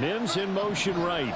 Mims in motion right.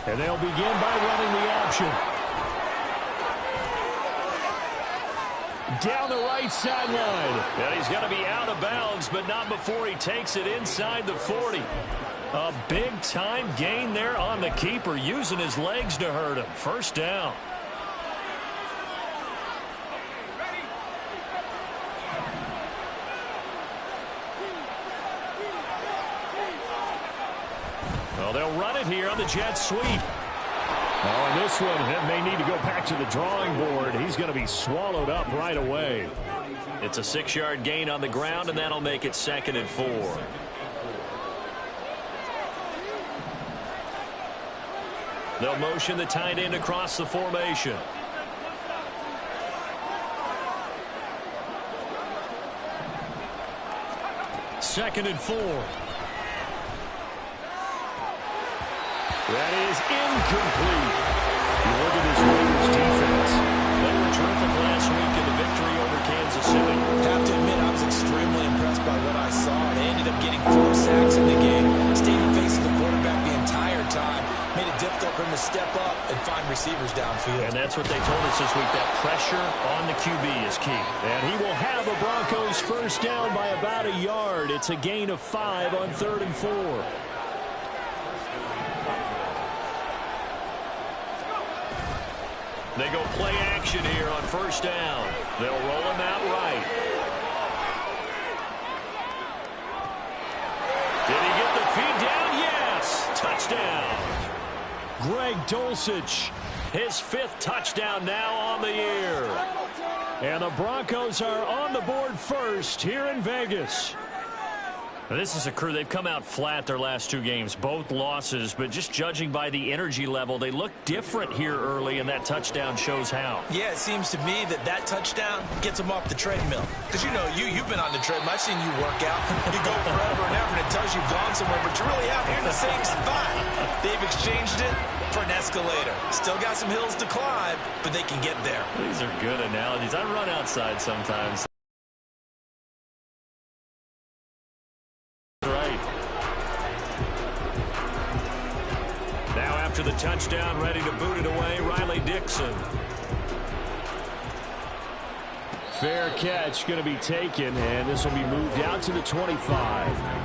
And they'll begin by running the option. Down the right sideline. And he's going to be out of bounds, but not before he takes it inside the 40. A big-time gain there on the keeper, using his legs to hurt him. First down. Well, they'll run it here on the jet sweep. Oh, and this one may need to go back to the drawing board. He's going to be swallowed up right away. It's a 6-yard gain on the ground, and that'll make it 2nd and 4. They'll motion the tight end across the formation. Second and 4. That is incomplete. You look at this Raiders defense. They were terrific last week in the victory over Kansas City. Have to admit, I was extremely impressed by what I saw. They ended up getting 4 sacks in the game. Stayed in face of the quarterback the entire time. Made it difficult for him to step up and find receivers downfield. And that's what they told us this week. That pressure on the QB is key. And he will have a Broncos first down by about a yard. It's a gain of 5 on 3rd and 4. They go play action here on first down. They'll roll him out right. Did he get the feed down? Yes. Touchdown. Greg Dulcich, his 5th touchdown now on the year. And the Broncos are on the board first here in Vegas. Now, this is a crew. They've come out flat their last 2 games, both losses, but just judging by the energy level, they look different here early, and that touchdown shows how. Yeah, it seems to me that touchdown gets them off the treadmill. Because, you know, you've been on the treadmill. I've seen you work out. You go forever and ever, and it tells you've gone somewhere, but you're really out here in the same spot. They've exchanged it for an escalator. Still got some hills to climb, but they can get there. These are good analogies. I run outside sometimes. After the touchdown, ready to boot it away, Riley Dixon. Fair catch going to be taken, and this will be moved out to the 25.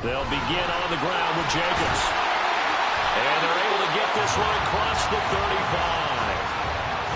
They'll begin on the ground with Jacobs. And they're able to get this one across the 35.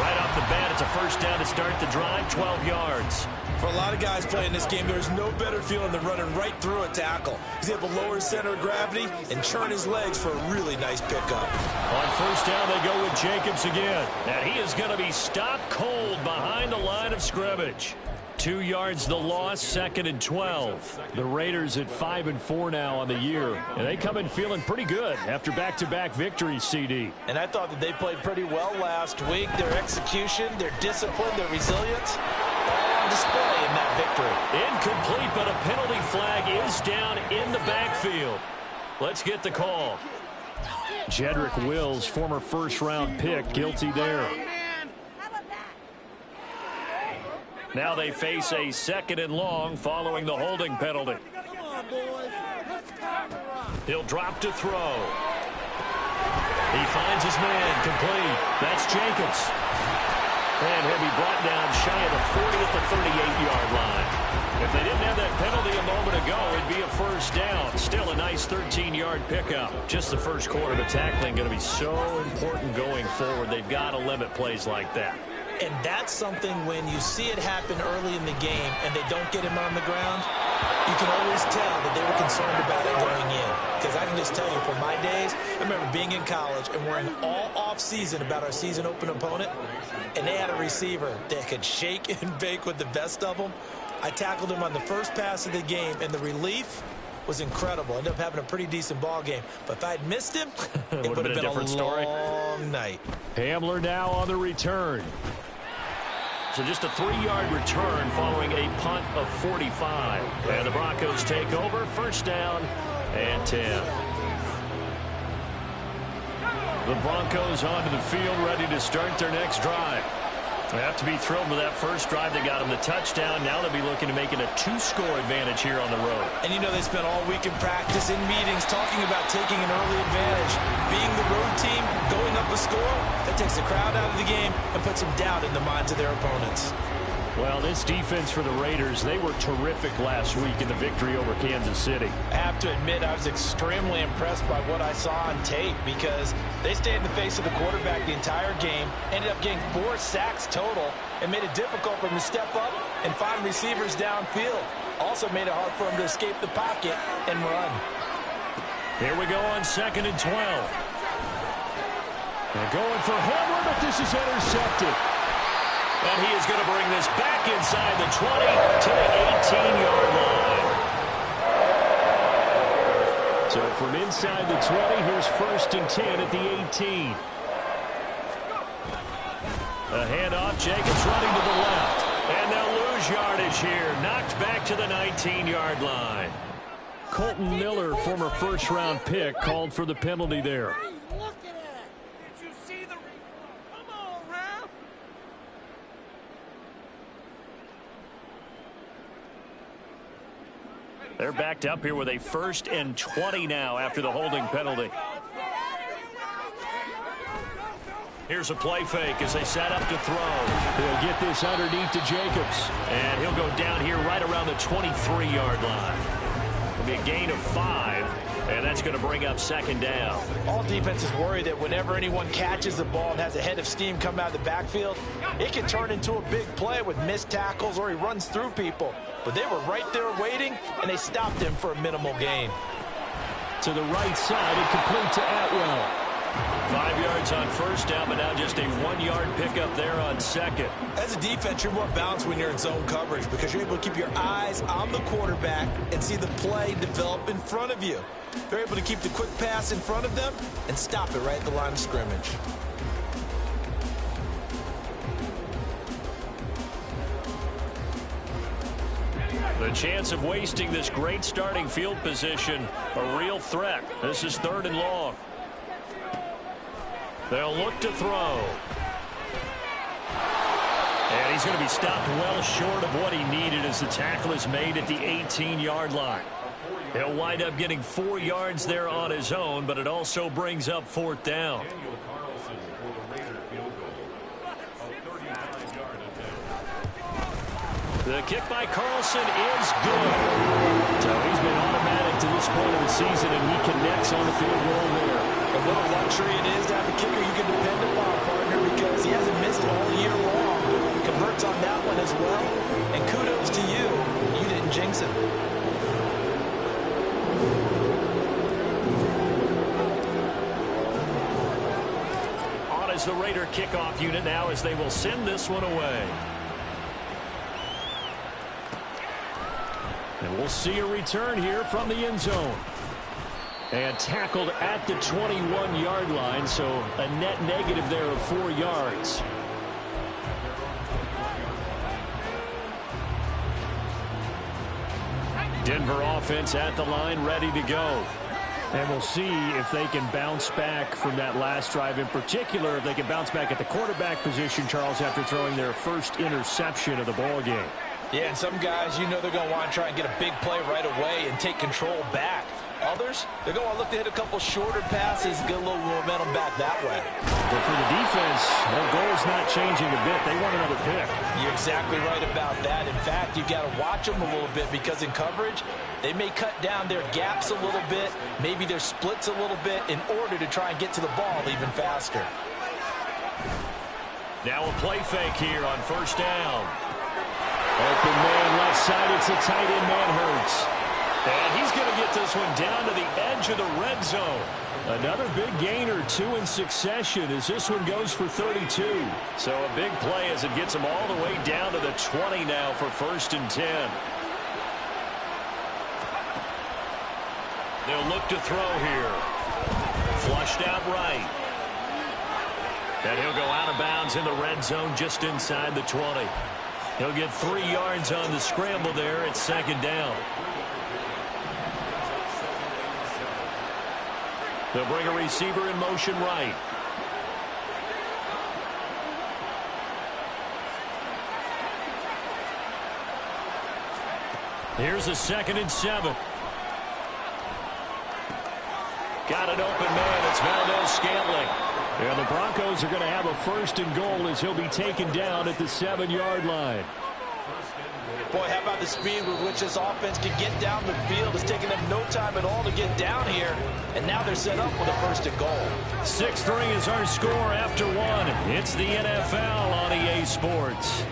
Right off the bat, it's a first down to start the drive, 12 yards. For a lot of guys playing this game, there's no better feeling than running right through a tackle. He's able to lower his center of gravity and churn his legs for a really nice pickup. On first down, they go with Jacobs again. And he is going to be stopped cold behind the line of scrimmage. 2 yards the loss, 2nd and 12. The Raiders at 5 and 4 now on the year. And they come in feeling pretty good after back-to-back victories, CD. And I thought that they played pretty well last week. Their execution, their discipline, their resilience, all on display in that victory. Incomplete, but a penalty flag is down in the backfield. Let's get the call. Jedrick Wills, former first-round pick, guilty there. Now they face a 2nd and long following the holding penalty. He'll drop to throw. He finds his man, complete. That's Jacobs. And he'll be brought down shy of the 40 at the 38-yard line. If they didn't have that penalty a moment ago, it'd be a first down. Still a nice 13-yard pickup. Just the first quarter, but tackling going to be so important going forward. They've got to limit plays like that. And that's something when you see it happen early in the game and they don't get him on the ground, you can always tell that they were concerned about it going in. Because I can just tell you, from my days, I remember being in college and worrying all off-season about our season open opponent, and they had a receiver that could shake and bake with the best of them. I tackled him on the first pass of the game, and the relief was incredible. Ended up having a pretty decent ball game. But if I had missed him, it would have been a different story. Long night. Hamler now on the return. So just a 3-yard return following a punt of 45. And the Broncos take over. First down and 10. The Broncos onto the field, ready to start their next drive. They have to be thrilled with that first drive that got them the touchdown. Now they'll be looking to make it a 2-score advantage here on the road. And you know they spent all week in practice, in meetings, talking about taking an early advantage. Being the road team, going up a score, that takes the crowd out of the game and puts some doubt in the minds of their opponents. Well, this defense for the Raiders, they were terrific last week in the victory over Kansas City. I have to admit, I was extremely impressed by what I saw on tape because they stayed in the face of the quarterback the entire game, ended up getting 4 sacks total, and made it difficult for him to step up and find receivers downfield. Also made it hard for him to escape the pocket and run. Here we go on 2nd and 12. They're going for Hamler, but this is intercepted. And he is going to bring this back inside the 20 to the 18-yard line. So from inside the 20, here's 1st and 10 at the 18. A handoff, Jacobs running to the left. And they'll lose yardage here. Knocked back to the 19-yard line. Colton Miller, former first-round pick, called for the penalty there. They're backed up here with a 1st and 20 now after the holding penalty. Here's a play fake as they set up to throw. He'll get this underneath to Jacobs. And he'll go down here right around the 23-yard line. It'll be a gain of 5, and that's going to bring up 2nd down. All defenses worry that whenever anyone catches the ball and has a head of steam come out of the backfield, it can turn into a big play with missed tackles or he runs through people. But they were right there waiting, and they stopped him for a minimal gain. To the right side, and complete to Atwell. 5 yards on 1st down, but now just a 1-yard pickup there on 2nd. As a defense, you're more balanced when you're in zone coverage because you're able to keep your eyes on the quarterback and see the play develop in front of you. They're able to keep the quick pass in front of them and stop it right at the line of scrimmage. The chance of wasting this great starting field position, a real threat. This is 3rd and long. They'll look to throw. And he's going to be stopped well short of what he needed as the tackle is made at the 18-yard line. He'll wind up getting 4 yards there on his own, but it also brings up 4th down. The kick by Carlson is good. So he's been automatic to this point of the season, and he connects on the field goal there. And what a luxury it is to have a kicker you can depend upon, partner, because he hasn't missed all year long. Converts on that one as well. And kudos to you. You didn't jinx him. On as the Raider kickoff unit now as they will send this one away. And we'll see a return here from the end zone. And tackled at the 21-yard line, so a net negative there of 4 yards. Denver offense at the line, ready to go. And we'll see if they can bounce back from that last drive. In particular, if they can bounce back at the quarterback position, Charles, after throwing their first interception of the ball game. Yeah, and some guys, you know they're going to want to try and get a big play right away and take control back. Others, they're going to look to hit a couple shorter passes, get a little momentum back that way. But for the defense, their goal is not changing a bit. They want another pick. You're exactly right about that. In fact, you've got to watch them a little bit because in coverage, they may cut down their gaps a little bit, maybe their splits a little bit in order to try and get to the ball even faster. Now a play fake here on 1st down. Open man left side. It's a tight end man Hurts. And he's going to get this one down to the edge of the red zone. Another big gain or 2 in succession as this one goes for 32. So a big play as it gets him all the way down to the 20 now for 1st and 10. They'll look to throw here. Flushed out right. And he'll go out of bounds in the red zone just inside the 20. He'll get 3 yards on the scramble there at second down. They'll bring a receiver in motion right. Here's a 2nd and 7. Got an open man. It's Valdez-Scantling. And the Broncos are going to have a 1st and goal as he'll be taken down at the 7-yard line. Boy, how about the speed with which this offense can get down the field? It's taken them no time at all to get down here. And now they're set up with a 1st and goal. 6-3 is our score after 1. It's the NFL on EA Sports.